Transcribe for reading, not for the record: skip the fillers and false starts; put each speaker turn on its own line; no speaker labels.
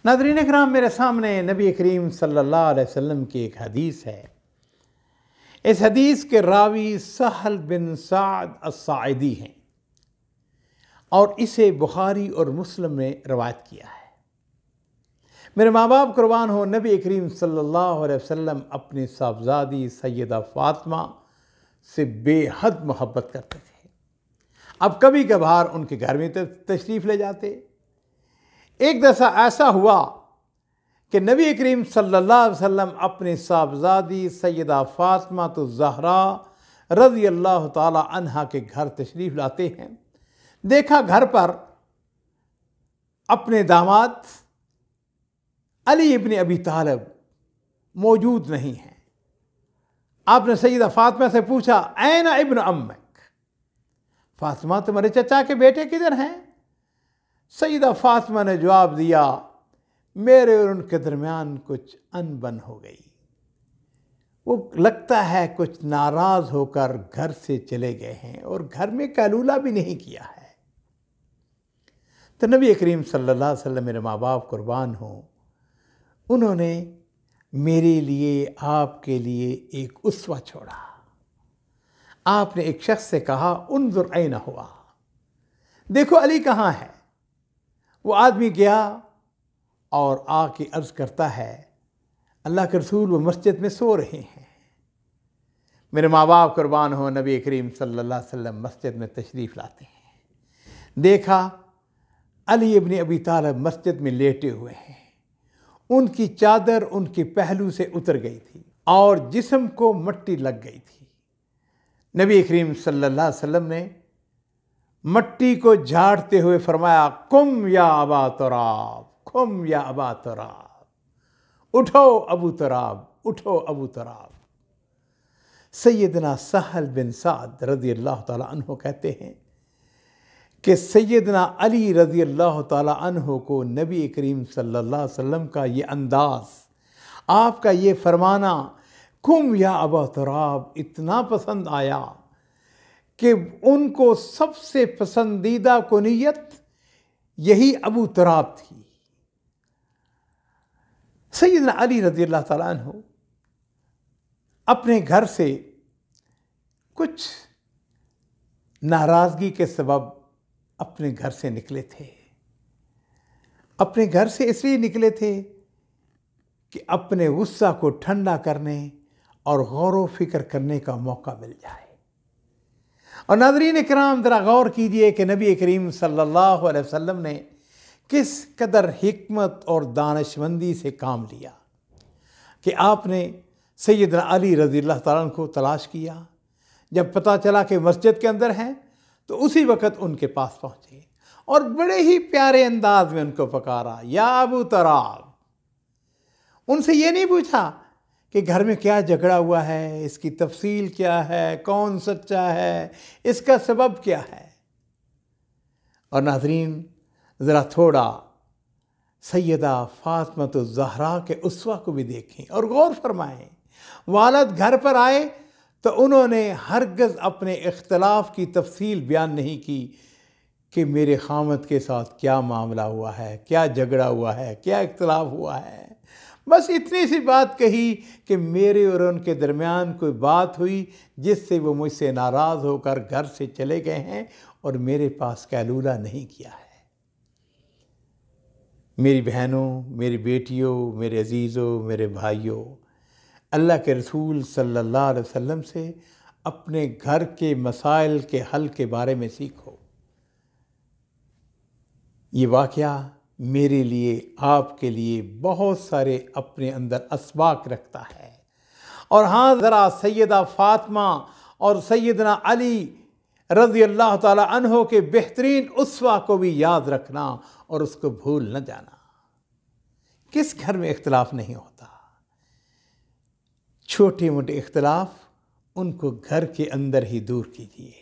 ناظرین اکرام، میرے سامنے نبی کریم صلی اللہ علیہ وسلم کی ایک حدیث ہے۔ اس حدیث کے راوی سہل بن سعد الساعدی ہیں اور اسے بخاری اور مسلم نے روایت کیا ہے۔ میرے ماں باپ قربان ہو، نبی کریم صلی اللہ علیہ وسلم اپنی صاحبزادی سیدہ فاطمہ سے بے حد محبت کرتے تھے۔ اب کبھی کبھار ان کے گھر میں تشریف لے جاتے۔ ایک دفعہ ایسا ہوا کہ نبی کریم صلی اللہ علیہ وسلم اپنی صاحبزادی سیدہ فاطمہ الزہرا رضی اللہ تعالی عنہا کے گھر تشریف لاتے ہیں۔ دیکھا گھر پر اپنے داماد علی ابن ابی طالب موجود نہیں ہیں۔ آپ نے سیدہ فاطمہ سے پوچھا، این ابن امک؟ فاطمہ، تمہارے چچا کے بیٹے کدھر ہیں؟ سیدہ فاطمہ نے جواب دیا، میرے اور ان کے درمیان کچھ انبن ہو گئی، وہ لگتا ہے کچھ ناراض ہو کر گھر سے چلے گئے ہیں اور گھر میں قیلولہ بھی نہیں کیا ہے۔ تو نبی کریم صلی اللہ علیہ وسلم، میرے ماں باپ قربان ہوں، انہوں نے میرے لیے، آپ کے لیے ایک اسوہ چھوڑا۔ آپ نے ایک شخص سے کہا، انظر این ہوا، دیکھو علی کہاں ہے۔ وہ آدمی گیا اور آ کے عرض کرتا ہے، اللہ کے رسول وہ مسجد میں سو رہے ہیں۔ میرے ماں باپ قربان ہوں، نبی کریم صلی اللہ علیہ وسلم مسجد میں تشریف لاتے ہیں۔ دیکھا علی ابن ابی طالب مسجد میں لیٹے ہوئے ہیں۔ ان کی چادر ان کے پہلو سے اتر گئی تھی اور جسم کو مٹی لگ گئی تھی۔ نبی کریم صلی اللہ علیہ وسلم نے مٹی کو جھاڑتے ہوئے فرمایا، قم یا ابا تراب، قم یا ابا تراب، اٹھو ابو تراب، اٹھو ابو تراب۔ سیدنا سہل بن سعد رضی اللہ تعالی عنہ کہتے ہیں کہ سیدنا علی رضی اللہ تعالی عنہ کو نبی کریم صلی اللہ علیہ وسلم کا یہ انداز، آپ کا یہ فرمانا، قم یا ابا تراب، اتنا پسند آیا کہ ان کو سب سے پسندیدہ کنیت یہی ابو تراب تھی۔ سیدنا علی رضی اللہ تعالیٰ عنہ اپنے گھر سے کچھ ناراضگی کے سبب اپنے گھر سے نکلے تھے۔ اپنے گھر سے اس لیے نکلے تھے کہ اپنے غصہ کو ٹھنڈا کرنے اور غور و فکر کرنے کا موقع مل جائے۔ اور ناظرین اکرام، ذرا غور کیجئے کہ نبی کریم صلی اللہ علیہ وسلم نے کس قدر حکمت اور دانشمندی سے کام لیا کہ آپ نے سیدنا علی رضی اللہ تعالیٰ عنہ کو تلاش کیا۔ جب پتہ چلا کہ مسجد کے اندر ہیں تو اسی وقت ان کے پاس پہنچے اور بڑے ہی پیارے انداز میں ان کو پکارا، یا ابو تراب۔ ان سے یہ نہیں پوچھا کہ گھر میں کیا جھگڑا ہوا ہے، اس کی تفصیل کیا ہے، کون سچا ہے، اس کا سبب کیا ہے۔ اور ناظرین، ذرا تھوڑا سیدہ فاطمہ الزہرا کے اسوہ کو بھی دیکھیں اور غور فرمائیں۔ والد گھر پر آئے تو انہوں نے ہرگز اپنے اختلاف کی تفصیل بیان نہیں کی کہ میرے خامد کے ساتھ کیا معاملہ ہوا ہے، کیا جھگڑا ہوا ہے، کیا اختلاف ہوا ہے۔ بس اتنی سی بات کہی کہ میرے اور ان کے درمیان کوئی بات ہوئی جس سے وہ مجھ سے ناراض ہو کر گھر سے چلے گئے ہیں اور میرے پاس قیلولہ نہیں کیا ہے۔ میری بہنوں، میری بیٹیوں، میرے عزیزوں، میرے بھائیوں، اللہ کے رسول صلی اللہ علیہ وسلم سے اپنے گھر کے مسائل کے حل کے بارے میں سیکھو۔ یہ واقعہ میرے لیے، آپ کے لیے بہت سارے اپنے اندر اسباق رکھتا ہے۔ اور ہاں، ذرا سیدہ فاطمہ اور سیدنا علی رضی اللہ تعالی عنہ کے بہترین اسوہ کو بھی یاد رکھنا اور اس کو بھول نہ جانا۔ کس گھر میں اختلاف نہیں ہوتا؟ چھوٹے موٹے اختلاف ان کو گھر کے اندر ہی دور کیجیے۔